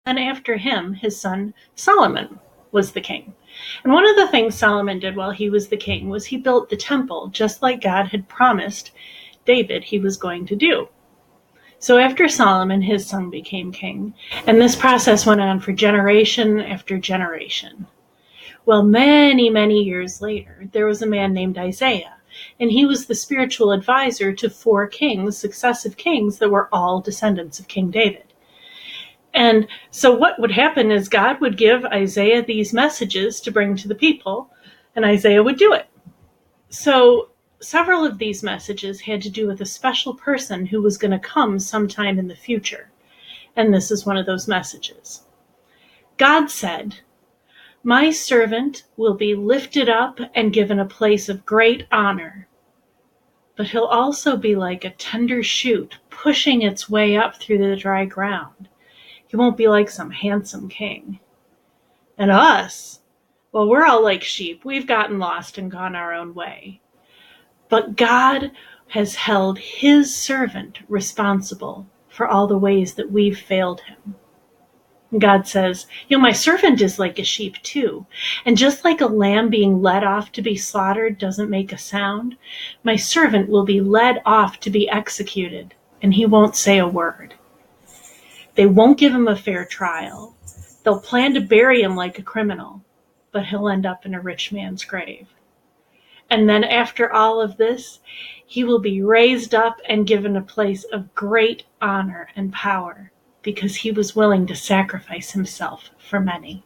And after him, his son Solomon was the king. And one of the things Solomon did while he was the king was he built the temple, just like God had promised David he was going to do. So after Solomon, his son became king, and this process went on for generation after generation. Well, many, many years later, there was a man named Isaiah, and he was the spiritual advisor to 4 kings, successive kings that were all descendants of King David. And so what would happen is God would give Isaiah these messages to bring to the people, and Isaiah would do it. So several of these messages had to do with a special person who was going to come sometime in the future. And this is one of those messages. God said, "My servant will be lifted up and given a place of great honor, but he'll also be like a tender shoot pushing its way up through the dry ground. He won't be like some handsome king." And us, well, we're all like sheep. We've gotten lost and gone our own way. But God has held his servant responsible for all the ways that we've failed him. And God says, my servant is like a sheep too. And just like a lamb being led off to be slaughtered doesn't make a sound, my servant will be led off to be executed, and he won't say a word. They won't give him a fair trial. They'll plan to bury him like a criminal, but he'll end up in a rich man's grave. And then after all of this, he will be raised up and given a place of great honor and power because he was willing to sacrifice himself for many.